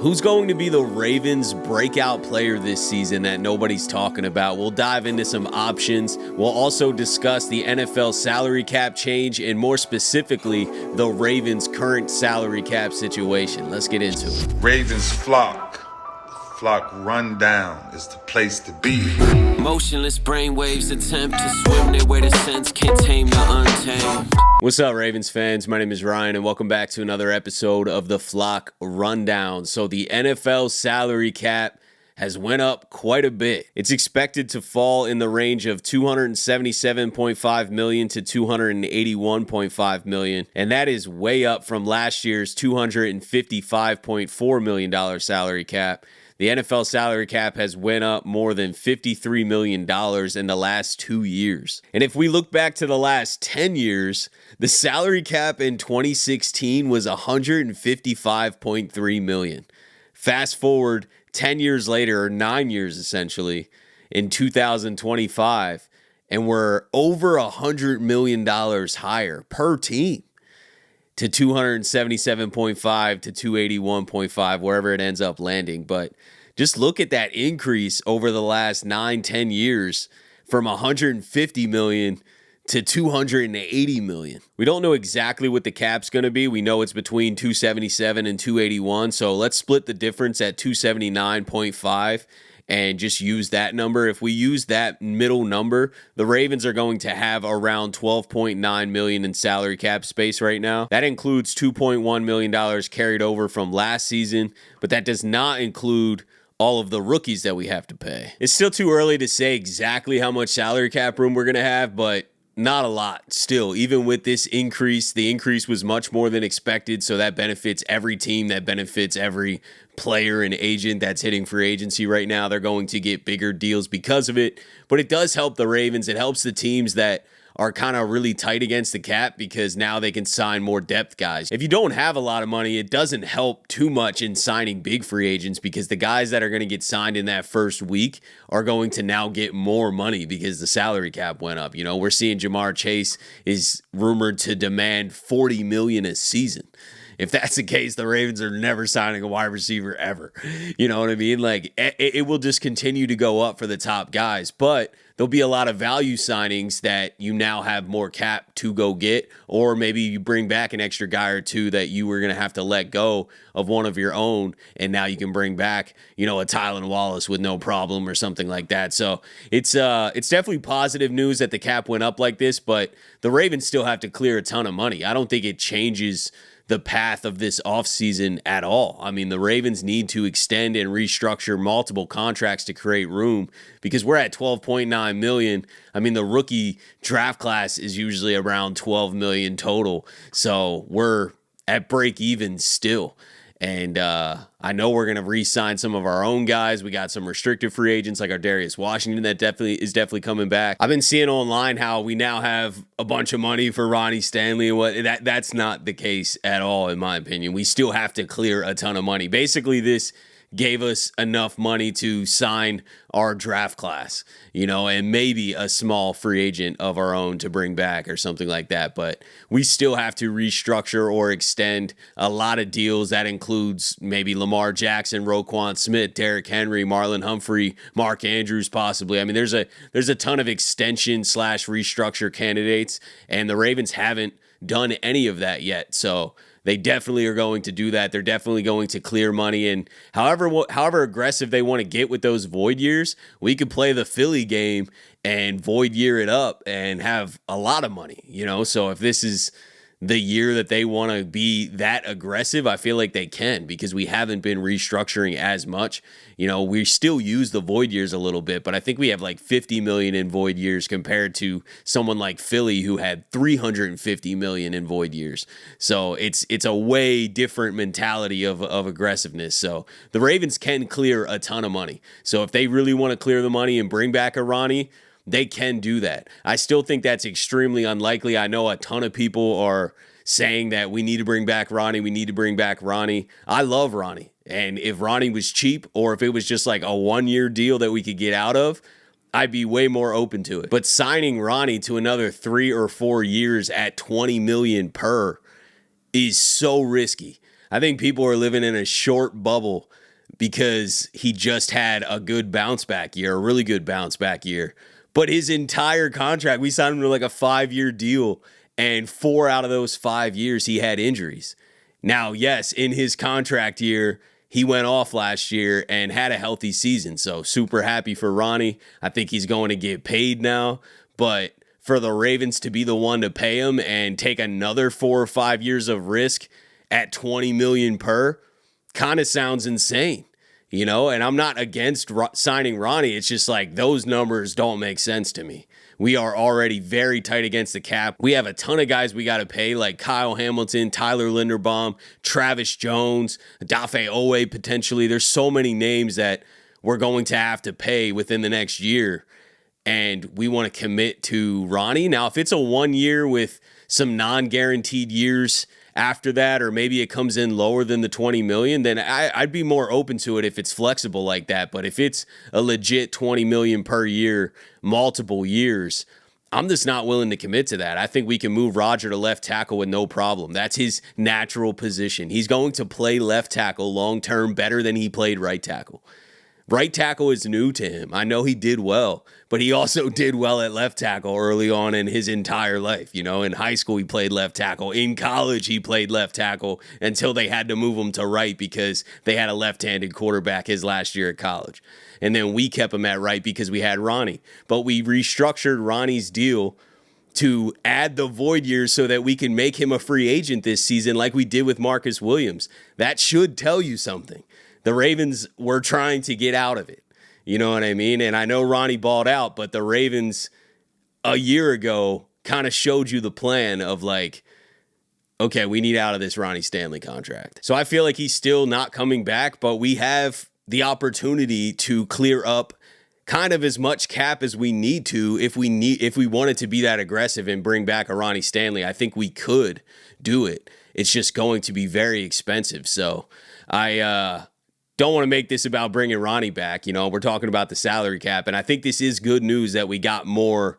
Who's going to be the Ravens' breakout player this season that nobody's talking about? We'll dive into some options. We'll also discuss the NFL salary cap change and more specifically, the Ravens' current salary cap situation. Let's get into it. Ravens flock rundown is the place to be. Motionless brainwaves attempt to swim their way to sense, can't tame the untamed. What's up, Ravens fans? My name is Ryan, and welcome back to another episode of the Flock Rundown. So the NFL salary cap has went up quite a bit. It's expected to fall in the range of $277.5 million to $281.5 million, and that is way up from last year's $255.4 million salary cap. The NFL salary cap has went up more than $53 million in the last 2 years. And if we look back to the last 10 years, the salary cap in 2016 was $155.3 million. Fast forward 10 years later, or 9 years essentially, in 2025, and we're over $100 million higher per team to 277.5 to 281.5, wherever it ends up landing. But just look at that increase over the last 9-10 years from 150 million to 280 million. We don't know exactly what the cap's going to be. We know it's between 277 and 281. So let's split the difference at 279.5 and just use that number. If we use that middle number, the Ravens are going to have around $12.9 million in salary cap space right now. That includes $2.1 million carried over from last season, but that does not include all of the rookies that we have to pay. It's still too early to say exactly how much salary cap room we're going to have, but not a lot still. Even with this increase, the increase was much more than expected, so that benefits every team, that benefits every player and agent that's hitting free agency right now. They're going to get bigger deals because of it, but it does help the Ravens. It helps the teams that are kind of really tight against the cap because now they can sign more depth guys. If you don't have a lot of money, it doesn't help too much in signing big free agents because the guys that are going to get signed in that first week are going to now get more money because the salary cap went up. You know, we're seeing Jamar Chase is rumored to demand $40 million a season. If that's the case, the Ravens are never signing a wide receiver ever. You know what I mean? Like, it will just continue to go up for the top guys, but there'll be a lot of value signings that you now have more cap to go get, or maybe you bring back an extra guy or two that you were going to have to let go of one of your own, and now you can bring back, you know, a Tylan Wallace with no problem or something like that. So it's definitely positive news that the cap went up like this, but the Ravens still have to clear a ton of money. I don't think it changes the path of this offseason at all. I mean, the Ravens need to extend and restructure multiple contracts to create room because we're at $12.9 million. I mean, the rookie draft class is usually around $12 million total. So we're at break even still. And I know we're going to re-sign some of our own guys. We got some restricted free agents like our Darius Washington that definitely coming back. I've been seeing online how we now have a bunch of money for Ronnie Stanley and that's not the case at all, in my opinion. We still have to clear a ton of money. Basically, this gave us enough money to sign our draft class, you know, and maybe a small free agent of our own to bring back or something like that. But we still have to restructure or extend a lot of deals. That includes maybe Lamar Jackson, Roquan Smith, Derrick Henry, Marlon Humphrey, Mark Andrews, possibly. I mean, there's a ton of extension / restructure candidates, and the Ravens haven't done any of that yet. So they definitely are going to do that. They're definitely going to clear money. And however aggressive they want to get with those void years, we could play the Philly game and void year it up and have a lot of money, you know? So if this is the year that they want to be that aggressive, I feel like they can because we haven't been restructuring as much. You know, we still use the void years a little bit, but I think we have like 50 million in void years compared to someone like Philly who had 350 million in void years. So it's a way different mentality of aggressiveness. So the Ravens can clear a ton of money. So if they really want to clear the money and bring back a Ronnie, they can do that. I still think that's extremely unlikely. I know a ton of people are saying that we need to bring back Ronnie. We need to bring back Ronnie. I love Ronnie. And if Ronnie was cheap or if it was just like a 1-year deal that we could get out of, I'd be way more open to it. But signing Ronnie to another 3 or 4 years at $20 million per is so risky. I think people are living in a short bubble because he just had a good bounce back year, a really good bounce back year. But his entire contract, we signed him to like a 5-year deal, and 4 out of those 5 years he had injuries. Now, yes, in his contract year, he went off last year and had a healthy season. So super happy for Ronnie. I think he's going to get paid now. But for the Ravens to be the one to pay him and take another 4 or 5 years of risk at $20 million per kind of sounds insane. You know, and I'm not against signing Ronnie. It's just like those numbers don't make sense to me. We are already very tight against the cap. We have a ton of guys we got to pay, like Kyle Hamilton, Tyler Linderbaum, Travis Jones, Dafe Owe potentially. There's so many names that we're going to have to pay within the next year. And we want to commit to Ronnie. Now, if it's a 1 year with some non-guaranteed years after that, or maybe it comes in lower than the 20 million, then I'd be more open to it if it's flexible like that. But if it's a legit 20 million per year, multiple years, I'm just not willing to commit to that. I think we can move Roger to left tackle with no problem. That's his natural position. He's going to play left tackle long-term better than he played right tackle. Right tackle is new to him. I know he did well, but he also did well at left tackle early on in his entire life. You know, in high school, he played left tackle. In college, he played left tackle until they had to move him to right because they had a left-handed quarterback his last year at college. And then we kept him at right because we had Ronnie. But we restructured Ronnie's deal to add the void years so that we can make him a free agent this season like we did with Marcus Williams. That should tell you something. The Ravens were trying to get out of it. You know what I mean? And I know Ronnie balled out, but the Ravens a year ago kind of showed you the plan of like, okay, we need out of this Ronnie Stanley contract. So I feel like he's still not coming back, but we have the opportunity to clear up kind of as much cap as we need to if we wanted to be that aggressive and bring back a Ronnie Stanley. I think we could do it. It's just going to be very expensive. So I don't want to make this about bringing Ronnie back. You know, we're talking about the salary cap, and I think this is good news that we got more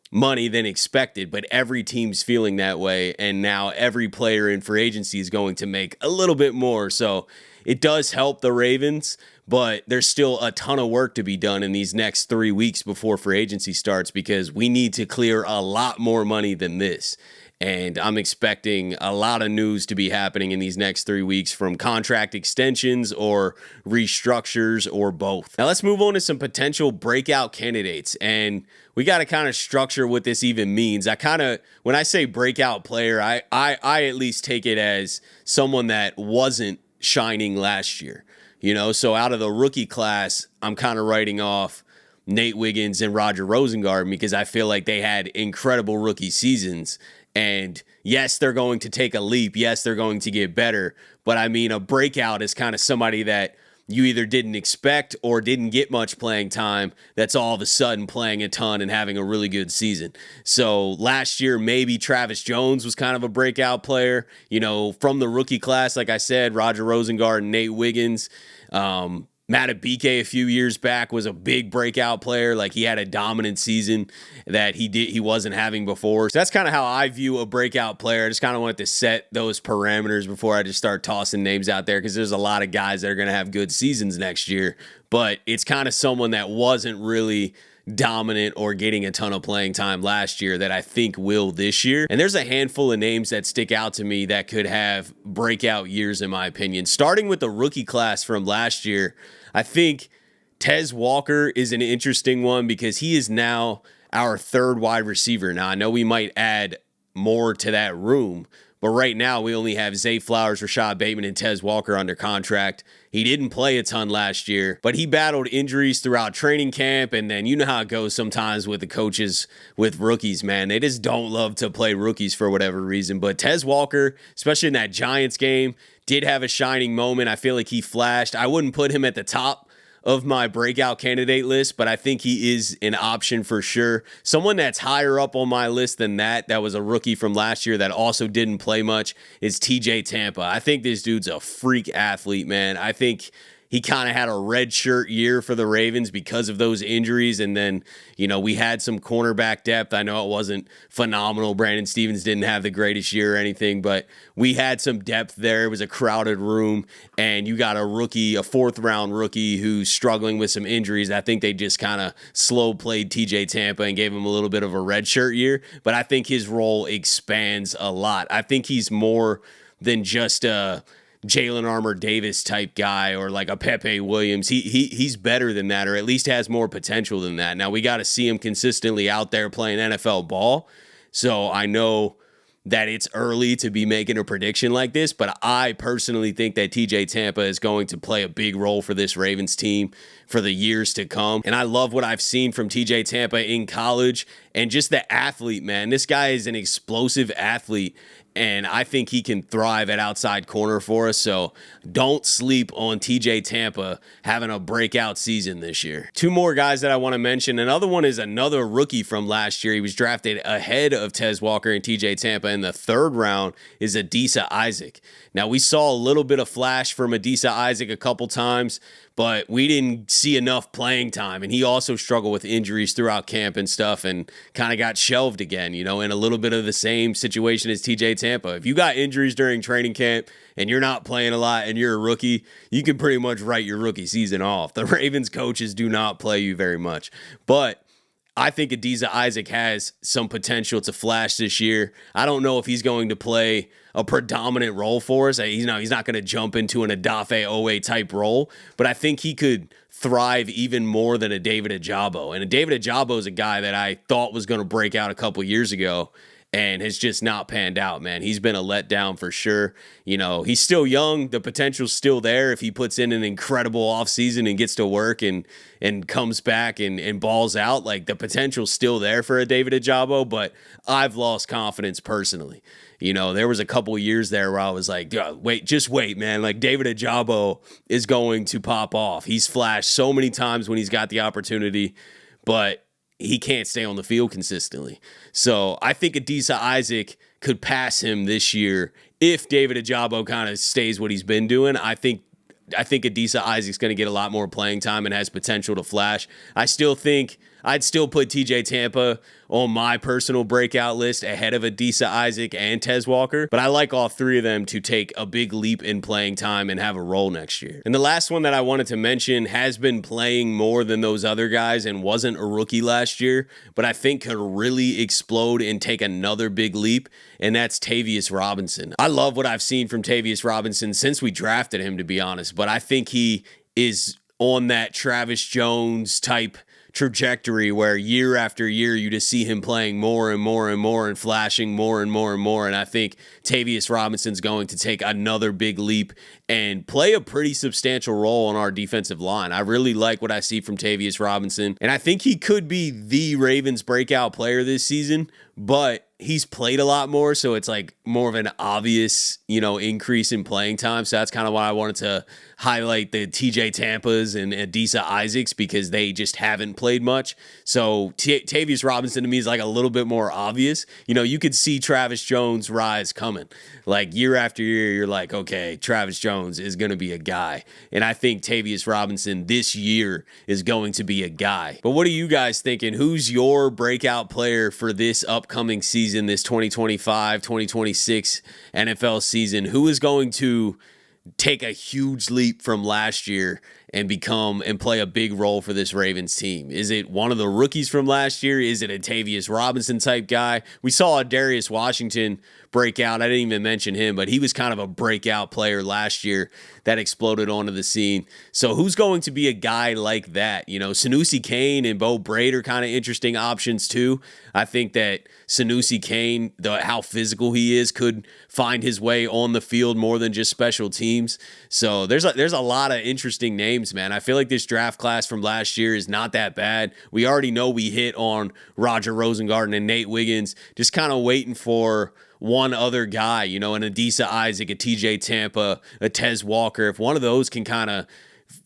money than expected, but every team's feeling that way, and now every player in free agency is going to make a little bit more. So it does help the Ravens, but there's still a ton of work to be done in these next 3 weeks before free agency starts because we need to clear a lot more money than this. And I'm expecting a lot of news to be happening in these next 3 weeks from contract extensions or restructures or both. Now let's move on to some potential breakout candidates. And we got to kind of structure what this even means. When I say breakout player, I at least take it as someone that wasn't shining last year. You know, so out of the rookie class, I'm kind of writing off Nate Wiggins and Roger Rosengard because I feel like they had incredible rookie seasons. And yes, they're going to take a leap. Yes, they're going to get better. But I mean, a breakout is kind of somebody that you either didn't expect or didn't get much playing time that's all of a sudden playing a ton and having a really good season. So last year, maybe Travis Jones was kind of a breakout player. You know, from the rookie class, like I said, Roger Rosengard and Nate Wiggins. Matabike a few years back was a big breakout player. Like he had a dominant season that he wasn't having before. So that's kind of how I view a breakout player. I just kind of wanted to set those parameters before I just start tossing names out there because there's a lot of guys that are going to have good seasons next year. But it's kind of someone that wasn't really dominant or getting a ton of playing time last year that I think will this year. And there's a handful of names that stick out to me that could have breakout years in my opinion. Starting with the rookie class from last year, I think Tez Walker is an interesting one because he is now our third wide receiver. Now, I know we might add more to that room, but right now we only have Zay Flowers, Rashad Bateman, and Tez Walker under contract. He didn't play a ton last year, but he battled injuries throughout training camp, and then you know how it goes sometimes with the coaches with rookies, man. They just don't love to play rookies for whatever reason, but Tez Walker, especially in that Giants game, did have a shining moment. I feel like he flashed. I wouldn't put him at the top of my breakout candidate list, but I think he is an option for sure. Someone that's higher up on my list than that was a rookie from last year that also didn't play much, is TJ Tampa. I think this dude's a freak athlete, man. I think he kind of had a red shirt year for the Ravens because of those injuries. And then, we had some cornerback depth. I know it wasn't phenomenal. Brandon Stevens didn't have the greatest year or anything, but we had some depth there. It was a crowded room, and you got a rookie, a 4th-round rookie who's struggling with some injuries. I think they just kind of slow played TJ Tampa and gave him a little bit of a red shirt year, but I think his role expands a lot. I think he's more than just a Jalen Armour Davis type guy or like a Pepe Williams. He's better than that, or at least has more potential than that. Now we got to see him consistently out there playing NFL ball. So I know that it's early to be making a prediction like this, but I personally think that TJ Tampa is going to play a big role for this Ravens team for the years to come. And I love what I've seen from TJ Tampa in college and just the athlete, man. This guy is an explosive athlete, and I think he can thrive at outside corner for us. So don't sleep on TJ Tampa having a breakout season this year. 2 more guys that I want to mention. Another one is another rookie from last year. He was drafted ahead of Tez Walker and TJ Tampa in the 3rd round, is Adisa Isaac. Now, we saw a little bit of flash from Adisa Isaac a couple times, but we didn't see enough playing time. And he also struggled with injuries throughout camp and stuff and kind of got shelved again, in a little bit of the same situation as TJ Tampa. If you got injuries during training camp and you're not playing a lot and you're a rookie, you can pretty much write your rookie season off. The Ravens coaches do not play you very much. But I think Adisa Isaac has some potential to flash this year. I don't know if he's going to play a predominant role for us. He's not going to jump into an Odafe Owe type role, but I think he could thrive even more than a David Ojabo. And a David Ojabo is a guy that I thought was going to break out a couple years ago and has just not panned out, man. He's been a letdown for sure. He's still young. The potential's still there if he puts in an incredible offseason and gets to work and comes back and balls out. Like, the potential's still there for a David Ojabo, but I've lost confidence personally. There was a couple years there where I was like, just wait, man. Like, David Ojabo is going to pop off. He's flashed so many times when he's got the opportunity, but he can't stay on the field consistently. So I think Adisa Isaac could pass him this year if David Ojabo kind of stays what he's been doing. I think Adisa Isaac's going to get a lot more playing time and has potential to flash. I still think I'd still put TJ Tampa on my personal breakout list ahead of Adisa Isaac and Tez Walker, but I like all 3 of them to take a big leap in playing time and have a role next year. And the last one that I wanted to mention has been playing more than those other guys and wasn't a rookie last year, but I think could really explode and take another big leap, and that's Tavius Robinson. I love what I've seen from Tavius Robinson since we drafted him, to be honest, but I think he is on that Travis Jones type trajectory where year after year you just see him playing more and more and more and flashing more and more and more. And I think Tavius Robinson's going to take another big leap and play a pretty substantial role on our defensive line. I really like what I see from Tavius Robinson, and I think he could be the Ravens breakout player this season, but he's played a lot more, so it's like more of an obvious, increase in playing time. So that's kind of why I wanted to highlight the TJ Tampas and Adisa Isaacs, because they just haven't played much. So Tavius Robinson to me is like a little bit more obvious. You could see Travis Jones' rise coming. Like, year after year, you're like, okay, Travis Jones is going to be a guy. And I think Tavius Robinson this year is going to be a guy. But what are you guys thinking? Who's your breakout player for this upcoming season, this 2025-2026 NFL season? Who is going to take a huge leap from last year and play a big role for this Ravens team? Is it one of the rookies from last year? Is it a Tavius Robinson type guy? We saw a Darius Washington breakout. I didn't even mention him, but he was kind of a breakout player last year that exploded onto the scene. So who's going to be a guy like that? Sanusi Kane and Bo Braid are kind of interesting options too. I think that Sanusi Kane, how physical he is, could find his way on the field more than just special teams. So there's a lot of interesting names, man. I feel like this draft class from last year is not that bad. We already know we hit on Roger Rosengarten and Nate Wiggins, just kind of waiting for one other guy, an Adisa Isaac, a TJ Tampa, a Tez Walker. If one of those can kind of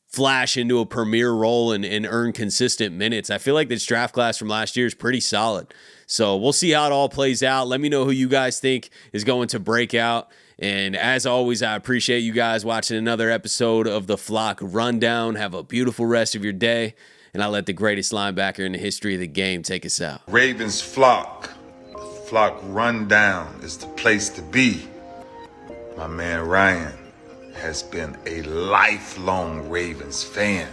flash into a premier role and earn consistent minutes, I feel like this draft class from last year is pretty solid. So we'll see how it all plays out. Let me know who you guys think is going to break out. And as always, I appreciate you guys watching another episode of the Flock Rundown. Have a beautiful rest of your day. And I'll let the greatest linebacker in the history of the game take us out. Ravens Flock. The Flock Rundown is the place to be. My man Ryan has been a lifelong Ravens fan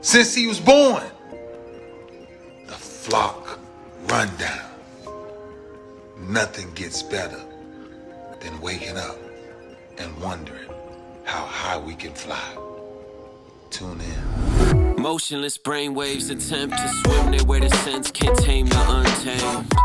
since he was born. The Flock Rundown. Nothing gets better than waking up and wondering how high we can fly. Tune in. Motionless brainwaves attempt to swim their way to sense, can't tame the untamed.